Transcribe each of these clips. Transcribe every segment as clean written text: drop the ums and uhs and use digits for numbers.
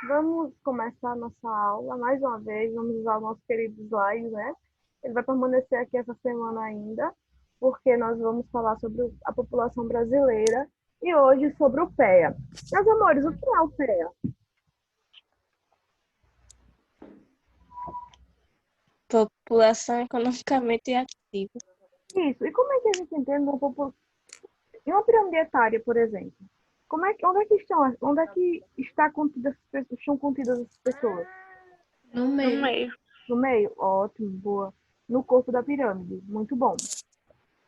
Vamos começar a nossa aula mais uma vez. Vamos usar o nosso querido slide, né? Ele vai permanecer aqui essa semana ainda, porque nós vamos falar sobre a população brasileira e hoje sobre o PEA. Meus amores, o que é o PEA? População economicamente ativa. Isso. E como é que a gente entende em uma pirâmide etária, por exemplo? Onde é que estão contidas essas pessoas? No No meio. meio. No meio? Ótimo, boa. No corpo da pirâmide. Muito bom.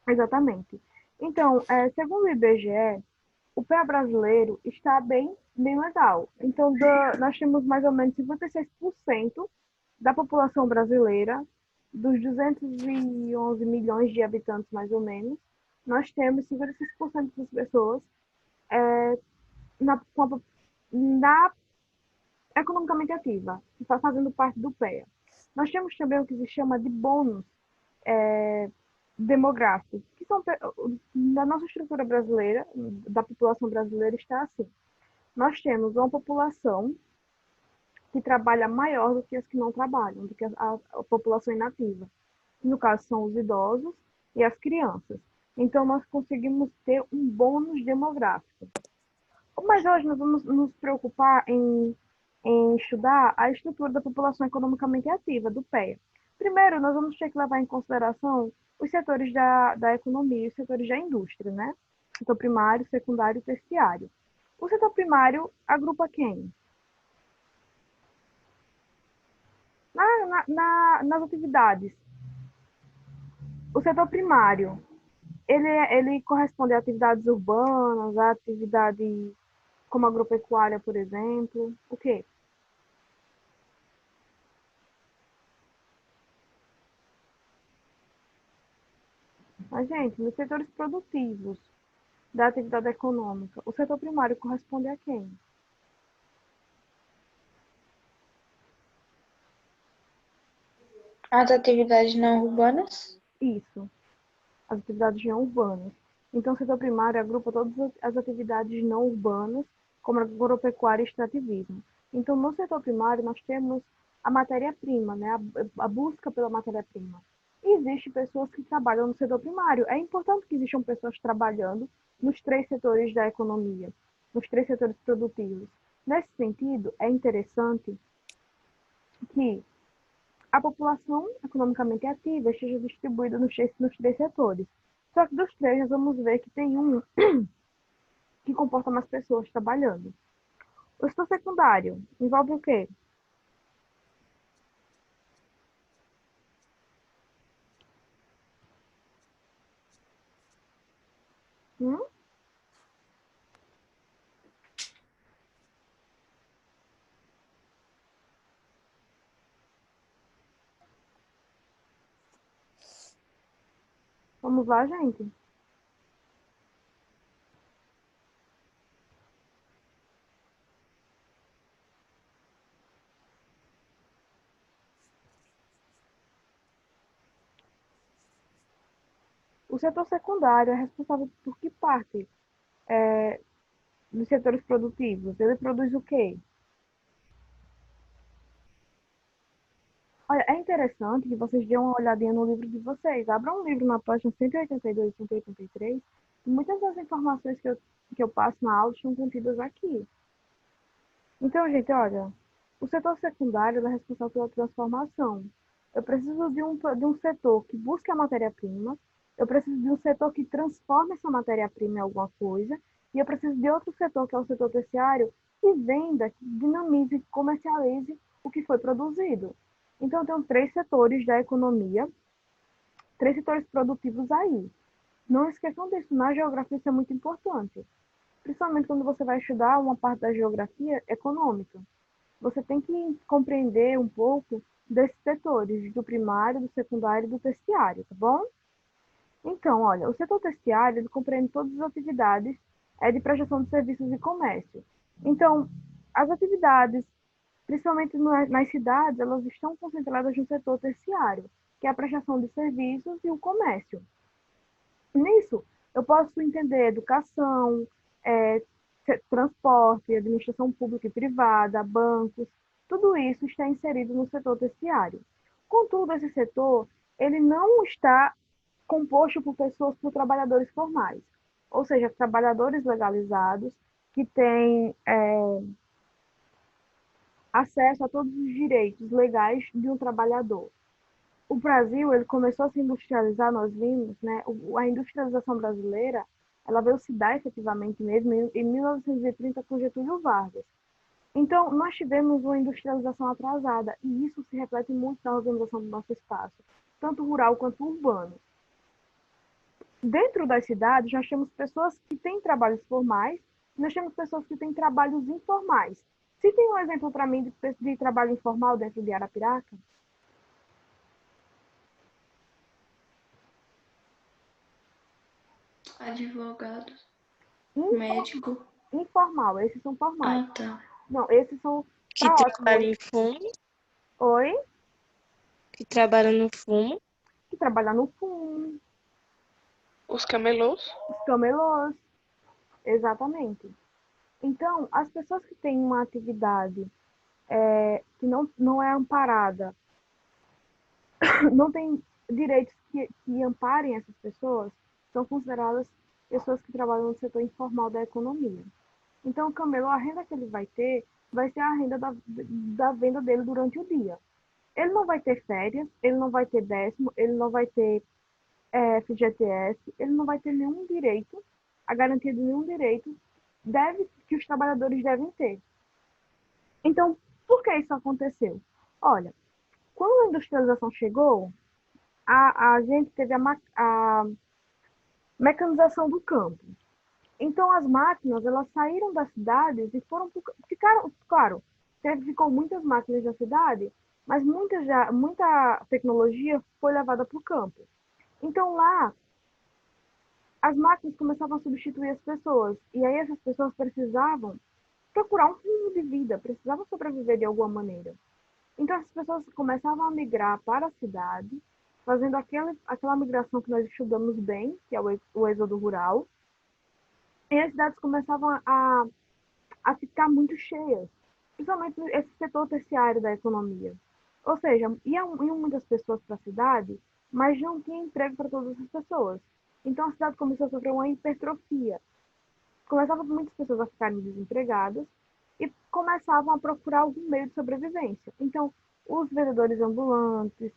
Exatamente. Então, segundo o IBGE, o PEA brasileiro está bem legal. Então, nós temos mais ou menos 56% da população brasileira, dos 211 milhões de habitantes, mais ou menos, nós temos 56% das pessoas na, na economicamente ativa, que está fazendo parte do PEA. Nós temos também o que se chama de bônus demográficos, que são na nossa estrutura brasileira, da população brasileira, está assim. Nós temos uma população que trabalha maior do que as que não trabalham, do que a população inativa. No caso, são os idosos e as crianças. Então, nós conseguimos ter um bônus demográfico. Mas hoje nós vamos nos preocupar em estudar a estrutura da população economicamente ativa, do PEA. Primeiro, nós vamos ter que levar em consideração os setores da economia e os setores da indústria, né? Setor primário, secundário e terciário. O setor primário agrupa quem? Nas atividades. O setor primário, ele corresponde a atividades urbanas, a atividades como agropecuária, por exemplo. O quê? Mas, gente, nos setores produtivos da atividade econômica, o setor primário corresponde a quem? As atividades não urbanas. Isso, as atividades não urbanas. Então, o setor primário agrupa todas as atividades não urbanas, como agropecuária e extrativismo. Então, no setor primário, nós temos a matéria-prima, né? A busca pela matéria-prima. E existem pessoas que trabalham no setor primário. É importante que existam pessoas trabalhando nos três setores da economia, nos três setores produtivos. Nesse sentido, é interessante que a população economicamente ativa esteja distribuída nos três setores. Só que dos três, nós vamos ver que tem um que comporta mais pessoas trabalhando. O setor secundário envolve o quê? Hum? Vamos lá, gente. O setor secundário é responsável por que parte dos setores produtivos? Ele produz o quê? Olha, é interessante que vocês dêem uma olhadinha no livro de vocês. Abram um livro na página 182 e 183. E muitas das informações que eu passo na aula estão contidas aqui. Então, gente, olha, o setor secundário é responsável pela transformação. Eu preciso de um setor que busque a matéria-prima, eu preciso de um setor que transforme essa matéria-prima em alguma coisa, e eu preciso de outro setor, que é o setor terciário, que venda, que dinamize, que comercialize o que foi produzido. Então, eu tenho três setores da economia, três setores produtivos aí. Não esqueçam disso, na geografia isso é muito importante, principalmente quando você vai estudar uma parte da geografia econômica. Você tem que compreender um pouco desses setores, do primário, do secundário e do terciário, tá bom? Então, olha, o setor terciário ele compreende todas as atividades de prestação de serviços e comércio. Então, as atividades, principalmente nas cidades, elas estão concentradas no setor terciário, que é a prestação de serviços e o comércio. Nisso, eu posso entender educação, transporte, administração pública e privada, bancos, tudo isso está inserido no setor terciário. Contudo, esse setor, ele não está composto por trabalhadores formais, ou seja, trabalhadores legalizados que têm acesso a todos os direitos legais de um trabalhador. O Brasil, ele começou a se industrializar, nós vimos, né? A industrialização brasileira, ela veio se dar efetivamente mesmo em 1930 com Getúlio Vargas. Então, nós tivemos uma industrialização atrasada e isso se reflete muito na organização do nosso espaço, tanto rural quanto urbano. Dentro das cidades, nós temos pessoas que têm trabalhos formais, nós temos pessoas que têm trabalhos informais. Se tem um exemplo para mim de trabalho informal dentro de Arapiraca? Advogados. Informal. Médico. Informal, esses são formais. Ah, tá. Não, esses são... Que Tá trabalha ótimo. em fumo, Oi? que trabalha no fumo. Que trabalha no fundo, Os camelôs? os camelôs. Exatamente. Então, as pessoas que têm uma atividade que não é amparada, não tem direitos que amparem essas pessoas, são consideradas pessoas que trabalham no setor informal da economia. Então, o camelô, a renda que ele vai ter, vai ser a renda da venda dele durante o dia. Ele não vai ter férias, ele não vai ter décimo, ele não vai ter FGTS, ele não vai ter nenhum direito, a garantia de nenhum direito que os trabalhadores devem ter. Então, por que isso aconteceu? Olha, quando a industrialização chegou, a gente teve a mecanização do campo. Então, as máquinas, elas saíram das cidades e ficaram, claro, ficou muitas máquinas na cidade, mas muita tecnologia foi levada para o campo. Então, lá, as máquinas começavam a substituir as pessoas. E aí, essas pessoas precisavam procurar um rumo de vida, precisavam sobreviver de alguma maneira. Então, as pessoas começavam a migrar para a cidade, fazendo aquela migração que nós estudamos bem, que é o êxodo rural. E as cidades começavam a ficar muito cheias, principalmente esse setor terciário da economia. Ou seja, iam muitas pessoas para a cidade, mas não tinha emprego para todas as pessoas. Então a cidade começou a sofrer uma hipertrofia. Começavam muitas pessoas a ficarem desempregadas e começavam a procurar algum meio de sobrevivência. Então, os vendedores ambulantes,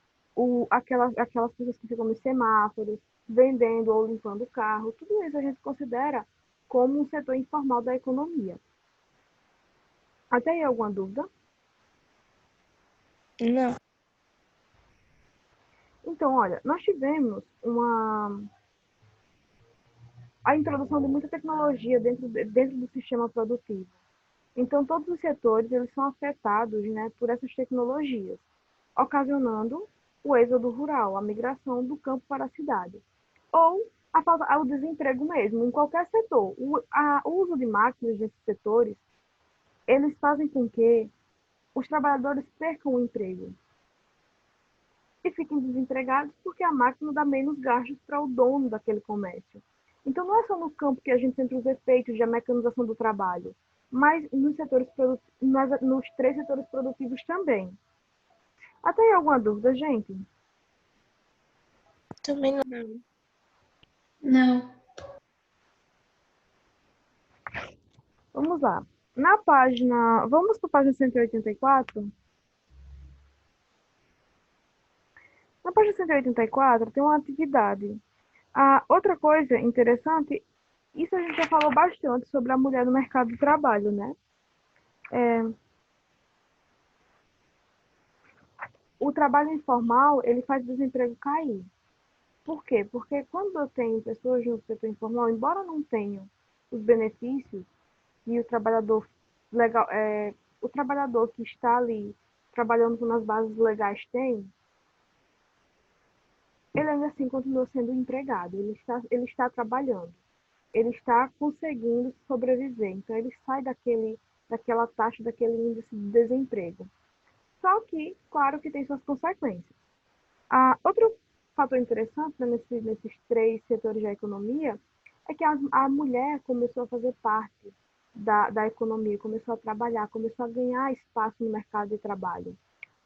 aquelas pessoas que ficam nos semáforos, vendendo ou limpando o carro, tudo isso a gente considera como um setor informal da economia. Até aí alguma dúvida? Não. Então, olha, nós tivemos a introdução de muita tecnologia dentro do sistema produtivo. Então, todos os setores eles são afetados, né, por essas tecnologias, ocasionando o êxodo rural, a migração do campo para a cidade. Ou o desemprego mesmo, em qualquer setor. O uso de máquinas nesses setores, eles fazem com que os trabalhadores percam o emprego e fiquem desempregados porque a máquina dá menos gastos para o dono daquele comércio. Então, não é só no campo que a gente sente os efeitos da mecanização do trabalho, mas nos 3 setores produtivos também. Até aí alguma dúvida, gente? Também não. Não. Vamos lá. Vamos para a página 184? Na página 184 tem uma atividade. Outra coisa interessante, isso a gente já falou bastante sobre a mulher no mercado de trabalho, né? O trabalho informal, ele faz o desemprego cair. Por quê? Porque quando eu tenho pessoas no setor informal, embora não tenham os benefícios que o trabalhador o trabalhador que está ali trabalhando nas bases legais tem, ele ainda assim continua sendo empregado, ele está trabalhando, ele está conseguindo sobreviver, então ele sai daquela taxa, daquele índice de desemprego. Só que, claro que tem suas consequências. Outro fator interessante, né, nesses 3 setores da economia é que a mulher começou a fazer parte da economia, começou a trabalhar, começou a ganhar espaço no mercado de trabalho,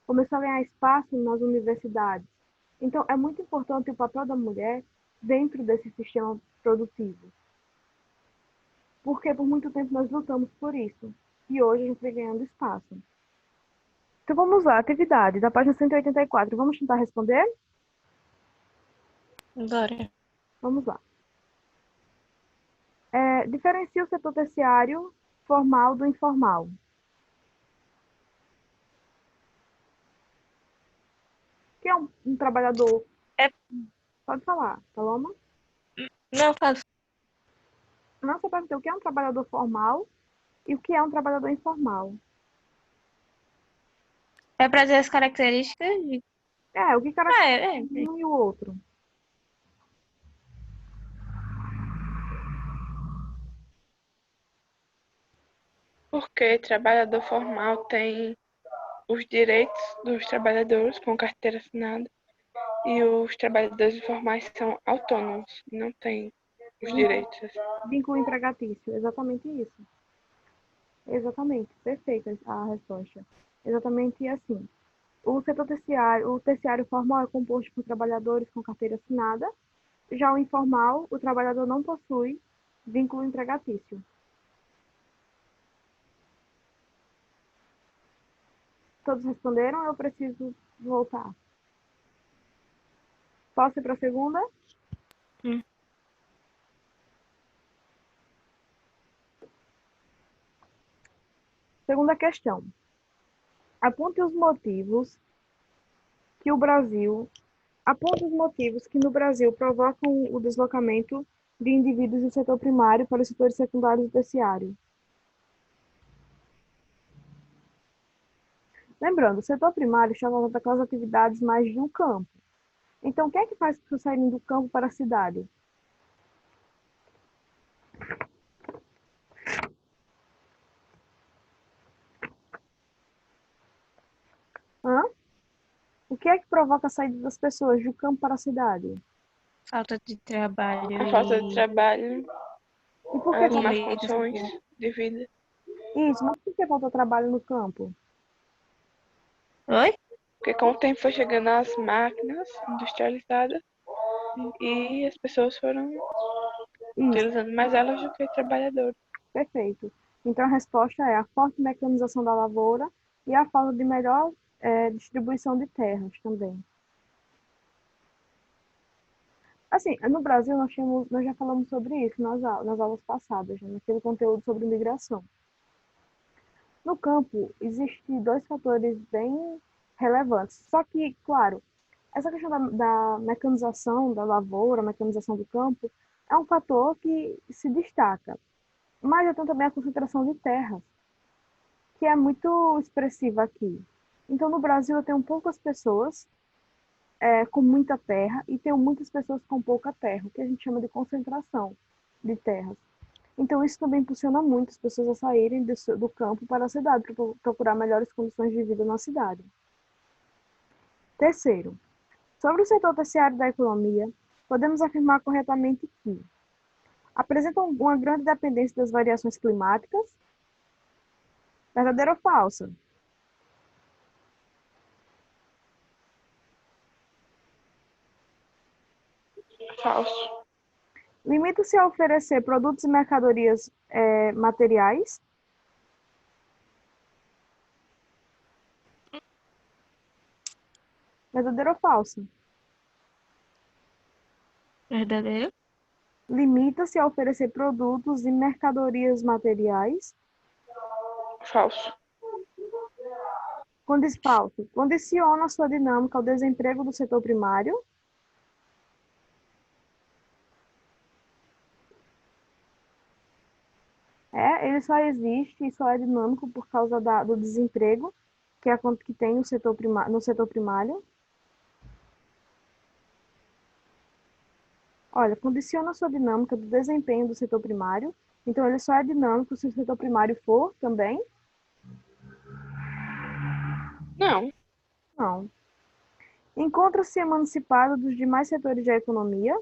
começou a ganhar espaço nas universidades. Então, é muito importante o papel da mulher dentro desse sistema produtivo. Porque por muito tempo nós lutamos por isso. E hoje a gente vem ganhando espaço. Então vamos lá, atividade, da página 184. Vamos tentar responder? Bora. Vamos lá. Diferencia o setor terciário formal do informal. O que é um trabalhador? É- Pode falar, Paloma. Não, fala. Não, você perguntou o que é um trabalhador formal e o que é um trabalhador informal. É pra dizer as características de... O que caracteriza É. um e o outro? Porque trabalhador formal tem os direitos dos trabalhadores com carteira assinada e os trabalhadores informais são autônomos, não têm os direitos. Vínculo empregatício, exatamente isso. Exatamente, perfeita a resposta. Exatamente assim. O terciário formal é composto por trabalhadores com carteira assinada. Já o informal, o trabalhador não possui vínculo empregatício. Todos responderam ou eu preciso voltar? Posso ir para a segunda? Hum. Segunda questão. Aponte os motivos que no Brasil provocam o deslocamento de indivíduos do setor primário para os setores secundários e terciário. Lembrando, o setor primário está voltado para aquelas atividades mais do campo. Então, o que é que faz as pessoas saírem do campo para a cidade? Hã? O que é que provoca a saída das pessoas do campo para a cidade? Falta de trabalho A falta de trabalho, E por que as falta más e condições de vida. isso? Mas por que falta trabalho no campo? Oi? Porque com o tempo foi chegando as máquinas industrializadas e as pessoas foram Isso, utilizando mais elas do que trabalhadores. perfeito. Então, a resposta é a forte mecanização da lavoura e a falta de melhor distribuição de terras também. Assim, no Brasil nós já falamos sobre isso nas aulas passadas, né, naquele conteúdo sobre migração. No campo, existem dois fatores bem relevantes. Só que, claro, essa questão da mecanização da lavoura, mecanização do campo, é um fator que se destaca. Mas eu tenho também a concentração de terras, que é muito expressiva aqui. Então, no Brasil, eu tenho poucas pessoas com muita terra e tenho muitas pessoas com pouca terra, o que a gente chama de concentração de terras. Então, isso também impulsiona muito as pessoas a saírem do campo para a cidade, para procurar melhores condições de vida na cidade. Terceiro, sobre o setor terciário da economia, podemos afirmar corretamente que apresentam uma grande dependência das variações climáticas. Verdadeira ou falsa? Falso. Limita-se a oferecer produtos e mercadorias materiais. Verdadeira ou falsa? Verdadeiro? Limita-se a oferecer produtos e mercadorias materiais. Falso. Falso. Condiciona a sua dinâmica ao desemprego do setor primário. Ele só existe e só é dinâmico por causa do desemprego que tem no setor primário. Olha, condiciona a sua dinâmica do desempenho do setor primário. Então, ele só é dinâmico se o setor primário for também? Não. Não. Encontra-se emancipado dos demais setores da economia,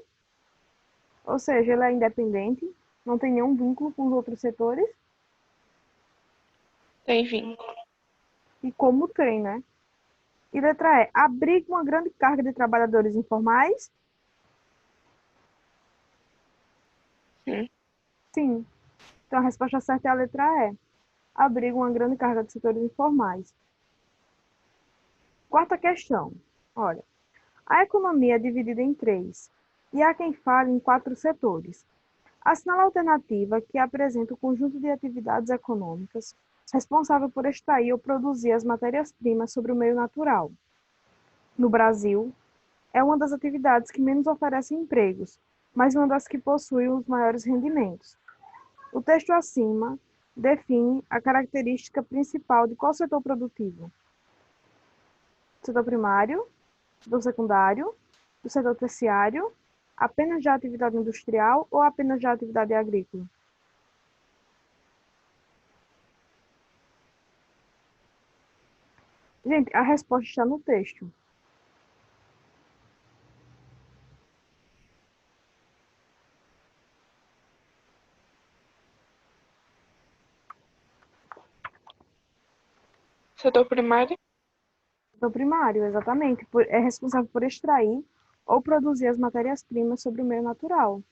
ou seja, ele é independente, não tem nenhum vínculo com os outros setores. Tem vínculo. E como tem, né? E letra E, abriga uma grande carga de trabalhadores informais? Sim. Sim. Então, a resposta certa é a letra E. Abriga uma grande carga de setores informais. Quarta questão. Olha, a economia é dividida em três, e há quem fale em quatro setores. Assinala a alternativa que apresenta o conjunto de atividades econômicas responsável por extrair ou produzir as matérias-primas sobre o meio natural. No Brasil, é uma das atividades que menos oferece empregos, mas uma das que possui os maiores rendimentos. O texto acima define a característica principal de qual setor produtivo? Setor primário, do secundário, do setor terciário, apenas da atividade industrial ou apenas da atividade agrícola? Gente, a resposta está no texto. Setor primário? Setor primário, exatamente, é responsável por extrair ou produzir as matérias-primas sobre o meio natural.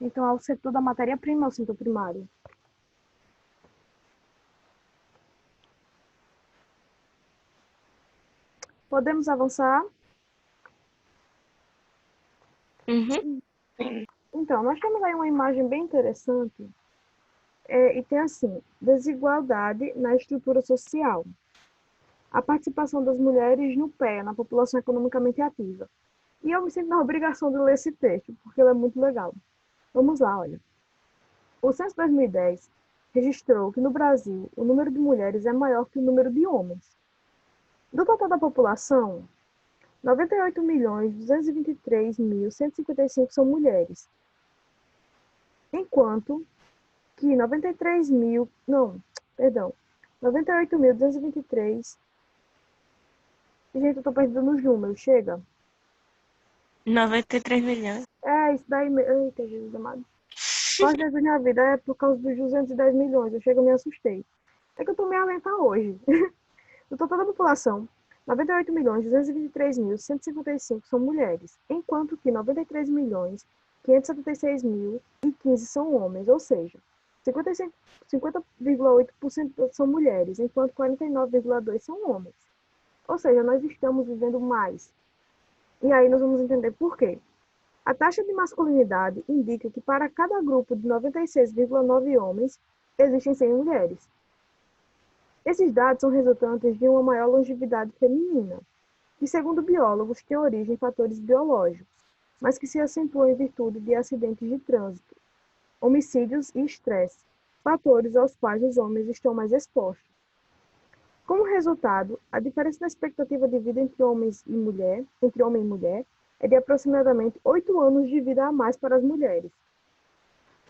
Então, é o setor da matéria-prima, é o setor primário. Podemos avançar? Uhum. Sim. Então, nós temos aí uma imagem bem interessante, e tem assim, desigualdade na estrutura social. A participação das mulheres no PEA, na população economicamente ativa. E eu me sinto na obrigação de ler esse texto, porque ele é muito legal. Vamos lá, olha. O censo 2010 registrou que no Brasil o número de mulheres é maior que o número de homens. Do total da população, 98.223.155 são mulheres, enquanto que 98.223. Gente, eu tô perdendo nos números, chega. 93 milhões. Isso daí. Eita, Jesus amado. Quase Jesus na vida, é por causa dos 210 milhões. Eu chego e me assustei. É que eu tô meio lenta hoje. Do total da população, 98.223.155 são mulheres, enquanto que 93.576.015 são homens, ou seja, 50,8% são mulheres, enquanto 49,2% são homens. Ou seja, nós estamos vivendo mais. E aí nós vamos entender por quê. A taxa de masculinidade indica que para cada grupo de 96,9 homens, existem 100 mulheres. Esses dados são resultantes de uma maior longevidade feminina, que, segundo biólogos, tem origem em fatores biológicos, mas que se acentuam em virtude de acidentes de trânsito, homicídios e estresse, fatores aos quais os homens estão mais expostos. Como resultado, a diferença na expectativa de vida entre homem e mulher é de aproximadamente 8 anos de vida a mais para as mulheres.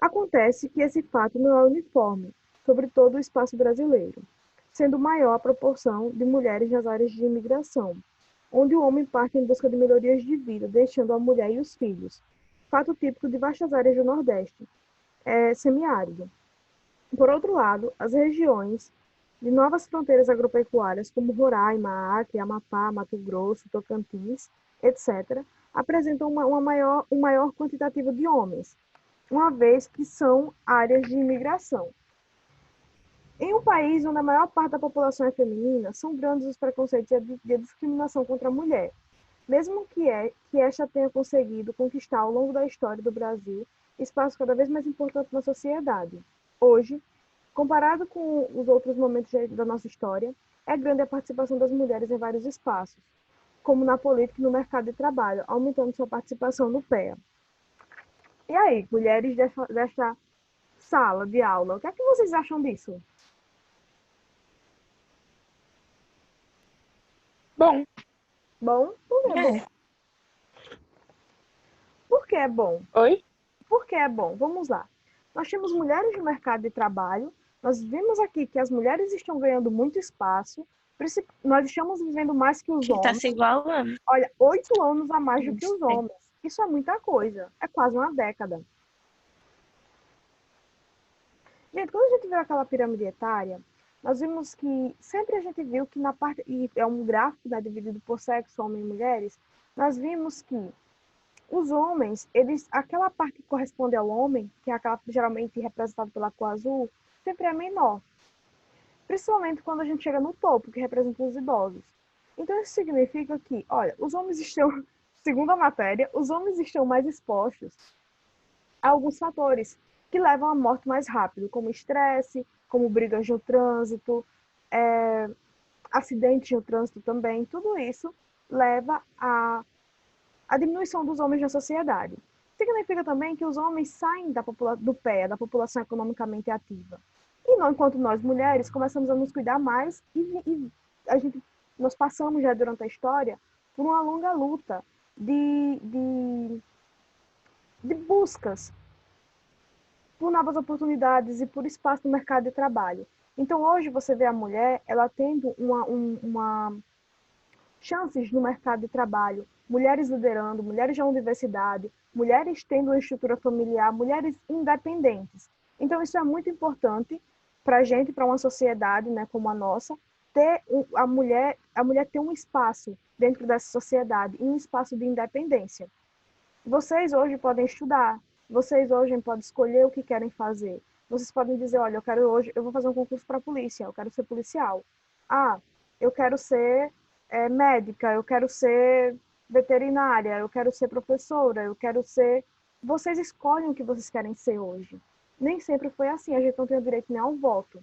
Acontece que esse fato não é uniforme sobre todo o espaço brasileiro, sendo maior a proporção de mulheres nas áreas de imigração, onde o homem parte em busca de melhorias de vida, deixando a mulher e os filhos. Fato típico de vastas áreas do Nordeste, semiárido. Por outro lado, as regiões de novas fronteiras agropecuárias, como Roraima, Acre, Amapá, Mato Grosso, Tocantins, etc., apresentam um maior quantitativo de homens, uma vez que são áreas de imigração. Em um país onde a maior parte da população é feminina, são grandes os preconceitos e a discriminação contra a mulher, mesmo que esta tenha conseguido conquistar ao longo da história do Brasil espaço cada vez mais importante na sociedade. Hoje, comparado com os outros momentos da nossa história, é grande a participação das mulheres em vários espaços, como na política e no mercado de trabalho, aumentando sua participação no PEA. E aí, mulheres desta sala de aula, o que é que vocês acham disso? Bom, Bom? Por que é bom? Por que é bom? oi? Por que é bom? Vamos lá. Nós temos mulheres no mercado de trabalho, nós vimos aqui que as mulheres estão ganhando muito espaço, nós estamos vivendo mais que os Que tá homens. se igualando. Olha, 8 anos a mais do que os homens. Isso é muita coisa. É quase uma década. Gente, quando a gente vê aquela pirâmide etária, nós vimos que sempre a gente viu que na parte, e é um gráfico, né, dividido por sexo, homens e mulheres, nós vimos que os homens, aquela parte que corresponde ao homem, que é aquela geralmente representada pela cor azul, sempre é menor. Principalmente quando a gente chega no topo, que representa os idosos. Então, isso significa que, olha, os homens estão, segundo a matéria, os homens estão mais expostos a alguns fatores que levam à morte mais rápido, como estresse, como brigas no trânsito, acidentes no trânsito também. Tudo isso leva à diminuição dos homens na sociedade. Significa também que os homens saem do pé, da população economicamente ativa. E nós, enquanto nós mulheres, começamos a nos cuidar mais e nós passamos já durante a história por uma longa luta de buscas por novas oportunidades e por espaço no mercado de trabalho. Então, hoje, você vê a mulher, ela tendo chances no mercado de trabalho, mulheres liderando, mulheres da universidade, mulheres tendo uma estrutura familiar, mulheres independentes. Então, isso é muito importante para a gente, para uma sociedade, né, como a nossa, ter a mulher ter um espaço dentro dessa sociedade e um espaço de independência. Vocês hoje podem estudar, vocês hoje podem escolher o que querem fazer. Vocês podem dizer, olha, eu vou fazer um concurso para a polícia, eu quero ser policial. Ah, eu quero ser médica, eu quero ser veterinária, eu quero ser professora, eu quero ser... Vocês escolhem o que vocês querem ser hoje. Nem sempre foi assim, a gente não tem o direito nem ao voto.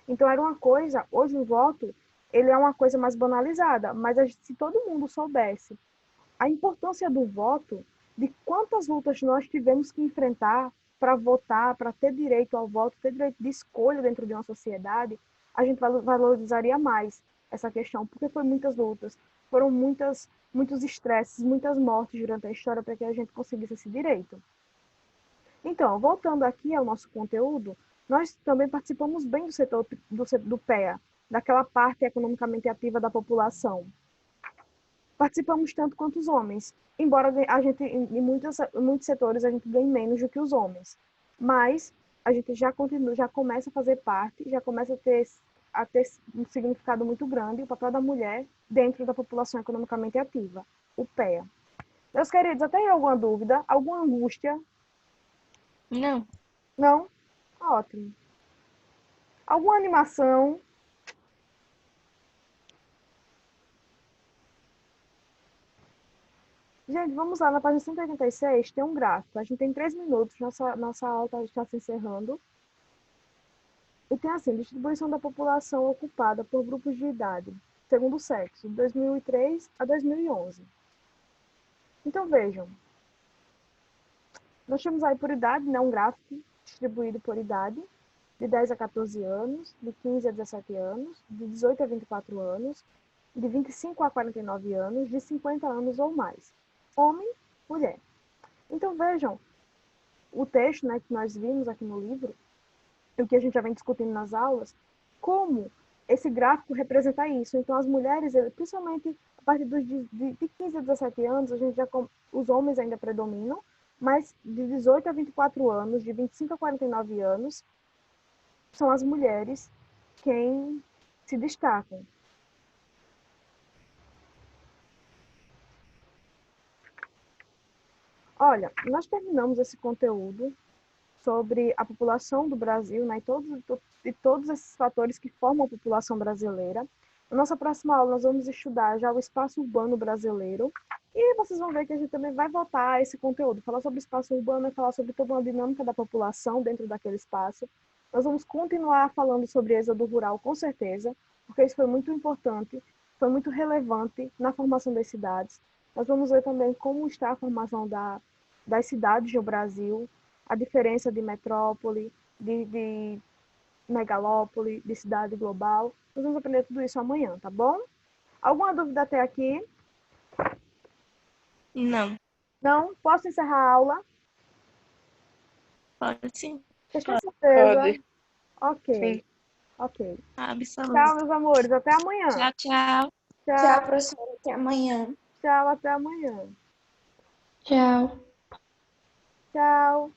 Então era uma coisa, hoje o voto, ele é uma coisa mais banalizada, mas se todo mundo soubesse a importância do voto, de quantas lutas nós tivemos que enfrentar para votar, para ter direito ao voto, ter direito de escolha dentro de uma sociedade, a gente valorizaria mais essa questão, porque foi muitas lutas, foram muitos estresses, muitas mortes durante a história para que a gente conseguisse esse direito. Então, voltando aqui ao nosso conteúdo, nós também participamos bem do setor do PEA, daquela parte economicamente ativa da população. Participamos tanto quanto os homens, embora a gente, em muitos setores, a gente ganhe menos do que os homens. Mas a gente já começa a fazer parte, já começa a ter um significado muito grande o papel da mulher dentro da população economicamente ativa, o PEA. Meus queridos, até aí alguma dúvida, alguma angústia? Não. Não? Ótimo. Alguma animação? Gente, vamos lá, na página 186 tem um gráfico. A gente tem 3 minutos, nossa aula está se encerrando. E tem assim, distribuição da população ocupada por grupos de idade, segundo o sexo, de 2003 a 2011. Então, vejam. Nós temos aí por idade, né, um gráfico distribuído por idade, de 10 a 14 anos, de 15 a 17 anos, de 18 a 24 anos, de 25 a 49 anos, de 50 anos ou mais. Homem, mulher. Então, vejam, o texto, né, que nós vimos aqui no livro, e o que a gente já vem discutindo nas aulas, como esse gráfico representa isso. Então, as mulheres, principalmente a partir de 15 a 17 anos, os homens ainda predominam, mas de 18 a 24 anos, de 25 a 49 anos, são as mulheres quem se destacam. Olha, nós terminamos esse conteúdo sobre a população do Brasil, né, e todos esses fatores que formam a população brasileira. Na nossa próxima aula, nós vamos estudar já o espaço urbano brasileiro, e vocês vão ver que a gente também vai voltar a esse conteúdo, falar sobre o espaço urbano e falar sobre toda uma dinâmica da população dentro daquele espaço. Nós vamos continuar falando sobre êxodo rural, com certeza, porque isso foi muito importante, foi muito relevante na formação das cidades. Nós vamos ver também como está a formação das cidades no Brasil, a diferença de metrópole, de megalópole, de cidade global. Nós vamos aprender tudo isso amanhã, tá bom? Alguma dúvida até aqui? Não. Não? Posso encerrar a aula? Pode sim. Vocês têm certeza? Pode. Ok. Sim. Ok. Absoluto. Tchau, meus amores. Até amanhã. Tchau, tchau. Tchau, Tchau, professora. Até amanhã. tchau, até amanhã. Tchau. Tchau.